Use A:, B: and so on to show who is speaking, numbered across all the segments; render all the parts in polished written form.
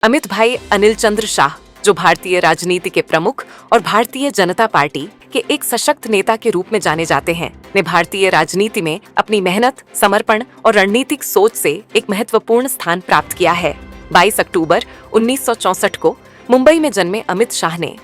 A: अमित भाई अनिल चंद्र शाह, जो भारतीय राजनीति के प्रमुख और भारतीय जनता पार्टी के एक सशक्त नेता के रूप में जाने जाते हैं, ने भारतीय राजनीति में अपनी मेहनत, समर्पण और रणनीतिक सोच से एक महत्वपूर्ण स्थान प्राप्त किया है। 22 अक्टूबर 1964 को मुंबई में जन्मे अमित शाह ने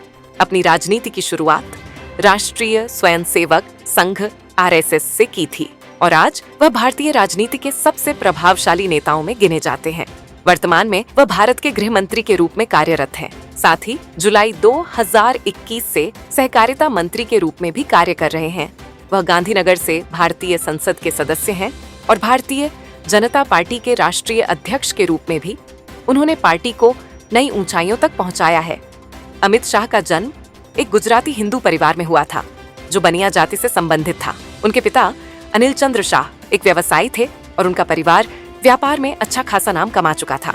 A: अपनी राजनीति की शुरुआत राष्ट्रीय स्वयंसेवक संघ (आरएसएस) से की थी और आज वह भारतीय राजनीति के सबसे प्रभावशाली नेताओं में गिने जाते हैं। वर्तमान में वह भारत के गृह मंत्री के रूप में कार्यरत हैं। साथ ही जुलाई 2021 से सहकारिता मंत्री के रूप में भी कार्य कर रहे हैं। वह गांधीनगर से भारतीय संसद के सदस्य हैं और भारतीय जनता पार्टी के राष्ट्रीय अध्यक्ष के रूप में भी उन्होंने पार्टी को नई ऊंचाइयों तक पहुंचाया है। अमित शाह का जन्म एक गुजराती हिंदू परिवार में हुआ था, जो बनिया जाति से संबंधित था। उनके पिता अनिल चंद्र शाह एक व्यवसायी थे और उनका परिवार व्यापार में अच्छा खासा नाम कमा चुका था।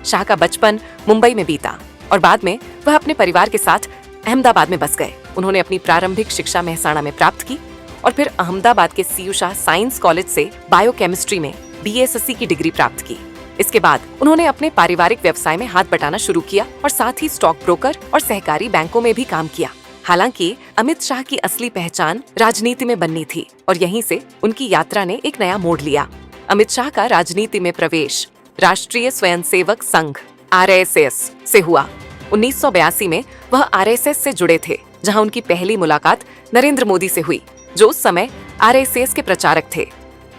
A: शाह का बचपन मुंबई में बीता और बाद में वह अपने परिवार के साथ अहमदाबाद में बस गए। उन्होंने अपनी प्रारंभिक शिक्षा मेहसाणा में प्राप्त की और फिर अहमदाबाद के सीयू शाह साइंस कॉलेज से बायोकेमिस्ट्री में बीएससी की डिग्री प्राप्त की। इसके बाद उन्होंने अपने पारिवारिक व्यवसाय में हाथ बटाना शुरू किया और साथ ही स्टॉक ब्रोकर और सहकारी बैंकों में भी काम किया। हालांकि अमित शाह की असली पहचान राजनीति में बननी थी और यहीं से उनकी यात्रा ने एक नया मोड़ लिया। अमित शाह का राजनीति में प्रवेश राष्ट्रीय स्वयंसेवक संघ (आरएसएस) से हुआ। 1982 में वह आरएसएस से जुड़े थे, जहां उनकी पहली मुलाकात नरेंद्र मोदी से हुई, जो उस समय आरएसएस के प्रचारक थे।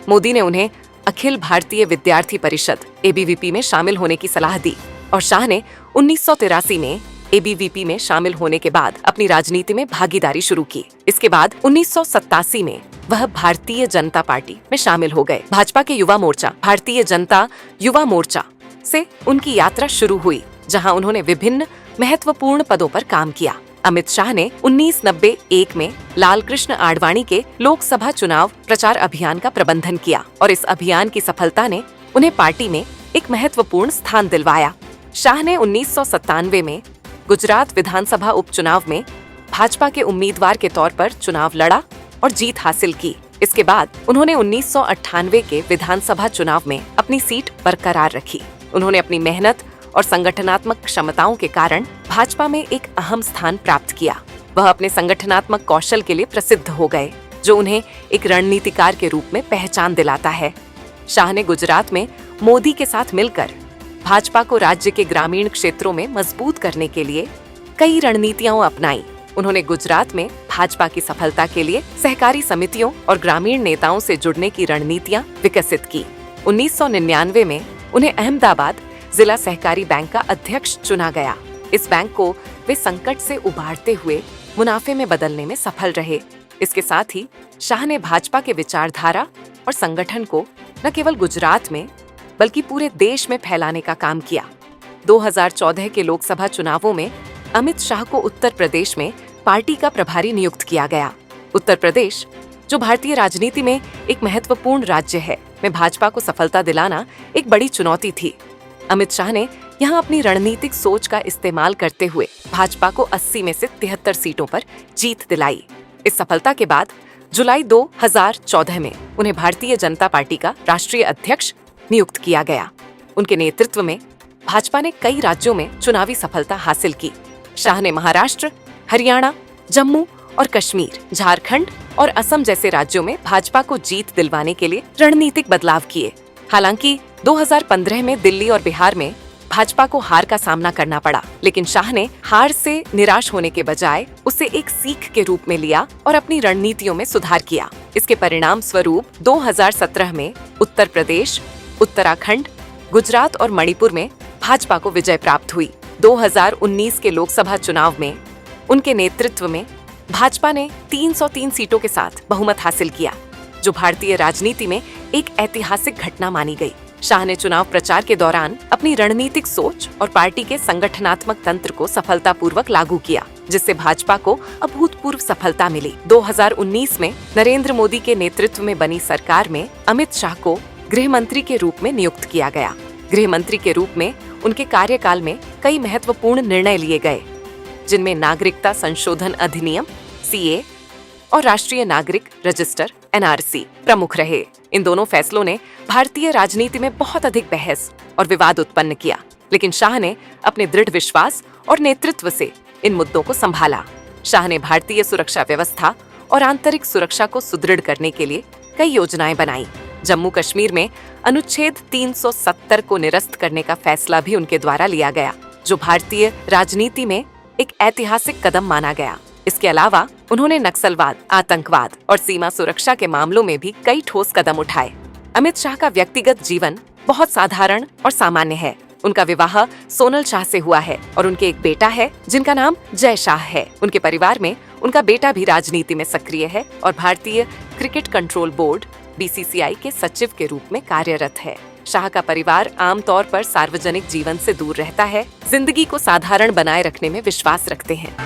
A: मोदी ने उन्हें अखिल भारतीय विद्यार्थी परिषद (एबीवीपी) में शामिल होने की सलाह दी और शाह ने 1983 में एबीवीपी में शामिल होने के बाद अपनी राजनीति में भागीदारी शुरू की। इसके बाद 1987 में वह भारतीय जनता पार्टी में शामिल हो गए। भाजपा के युवा मोर्चा भारतीय जनता युवा मोर्चा से उनकी यात्रा शुरू हुई, जहां उन्होंने विभिन्न महत्वपूर्ण पदों पर काम किया। अमित शाह ने 1991 में लाल कृष्ण आडवाणी के लोकसभा चुनाव प्रचार अभियान का प्रबंधन किया और इस अभियान की सफलता ने उन्हें पार्टी में एक महत्वपूर्ण स्थान दिलवाया। शाह ने 1997 में गुजरात विधानसभा उपचुनाव में भाजपा के उम्मीदवार के तौर पर चुनाव लड़ा और जीत हासिल की। इसके बाद उन्होंने 1998 के विधानसभा चुनाव में अपनी सीट बरकरार रखी। उन्होंने अपनी मेहनत और संगठनात्मक क्षमताओं के कारण भाजपा में एक अहम स्थान प्राप्त किया। वह अपने संगठनात्मक कौशल के लिए प्रसिद्ध हो गए, जो उन्हें एक रणनीतिकार के रूप में पहचान दिलाता है। शाह ने गुजरात में मोदी के साथ मिलकर भाजपा को राज्य के ग्रामीण क्षेत्रों में मजबूत करने के लिए कई रणनीतियां अपनाई। उन्होंने गुजरात में भाजपा की सफलता के लिए सहकारी समितियों और ग्रामीण नेताओं से जुड़ने की रणनीतियां विकसित की। 1999 में उन्हें अहमदाबाद जिला सहकारी बैंक का अध्यक्ष चुना गया। इस बैंक को वे संकट से उबारते हुए मुनाफे में बदलने में सफल रहे। इसके साथ ही शाह ने भाजपा के विचारधारा और संगठन को न केवल गुजरात में बल्कि पूरे देश में फैलाने का काम किया। 2014 के लोकसभा चुनावों में अमित शाह को उत्तर प्रदेश में पार्टी का प्रभारी नियुक्त किया गया। उत्तर प्रदेश, जो भारतीय राजनीति में एक महत्वपूर्ण राज्य है, में भाजपा को सफलता दिलाना एक बड़ी चुनौती थी। अमित शाह ने यहां अपनी रणनीतिक सोच का इस्तेमाल करते हुए भाजपा को 80 में से 73 सीटों पर जीत दिलाई। इस सफलता के बाद जुलाई 2014 में उन्हें भारतीय जनता पार्टी का राष्ट्रीय अध्यक्ष नियुक्त किया गया। उनके नेतृत्व में भाजपा ने कई राज्यों में चुनावी सफलता हासिल की। शाह ने महाराष्ट्र, हरियाणा, जम्मू और कश्मीर, झारखंड और असम जैसे राज्यों में भाजपा को जीत दिलवाने के लिए रणनीतिक बदलाव किए। हालांकि 2015 में दिल्ली और बिहार में भाजपा को हार का सामना करना पड़ा, लेकिन शाह ने हार से निराश होने के बजाय उसे एक सीख के रूप में लिया और अपनी रणनीतियों में सुधार किया। इसके परिणाम स्वरूप 2017 में उत्तर प्रदेश, उत्तराखंड, गुजरात और मणिपुर में भाजपा को विजय प्राप्त हुई। 2019 के लोकसभा चुनाव में उनके नेतृत्व में भाजपा ने 303 सीटों के साथ बहुमत हासिल किया, जो भारतीय राजनीति में एक ऐतिहासिक घटना मानी गई। शाह ने चुनाव प्रचार के दौरान अपनी रणनीतिक सोच और पार्टी के संगठनात्मक तंत्र को सफलतापूर्वक लागू किया, जिससे भाजपा को अभूतपूर्व सफलता मिली। 2019 में नरेंद्र मोदी के नेतृत्व में बनी सरकार में अमित शाह को गृह मंत्री के रूप में नियुक्त किया गया। गृह मंत्री के रूप में उनके कार्यकाल में कई महत्वपूर्ण निर्णय लिए गए, जिनमें नागरिकता संशोधन अधिनियम (सीए) और राष्ट्रीय नागरिक रजिस्टर (एनआरसी) प्रमुख रहे। इन दोनों फैसलों ने भारतीय राजनीति में बहुत अधिक बहस और विवाद उत्पन्न किया, लेकिन शाह ने अपने दृढ़ विश्वास और नेतृत्व से इन मुद्दों को संभाला। शाह ने भारतीय सुरक्षा व्यवस्था और आंतरिक सुरक्षा को सुदृढ़ करने के लिए कई योजनाएं बनाई। जम्मू कश्मीर में अनुच्छेद 370 को निरस्त करने का फैसला भी उनके द्वारा लिया गया, जो भारतीय राजनीति में एक ऐतिहासिक कदम माना गया। इसके अलावा उन्होंने नक्सलवाद, आतंकवाद और सीमा सुरक्षा के मामलों में भी कई ठोस कदम उठाए। अमित शाह का व्यक्तिगत जीवन बहुत साधारण और सामान्य है। उनका विवाह सोनल शाह से हुआ है और उनके एक बेटा है जिनका नाम जय शाह है। उनके परिवार में उनका बेटा भी राजनीति में सक्रिय है और भारतीय क्रिकेट कंट्रोल बोर्ड BCCI के सचिव के रूप में कार्यरत है। शाह का परिवार आमतौर पर सार्वजनिक जीवन से दूर रहता है, जिंदगी को साधारण बनाए रखने में विश्वास रखते हैं।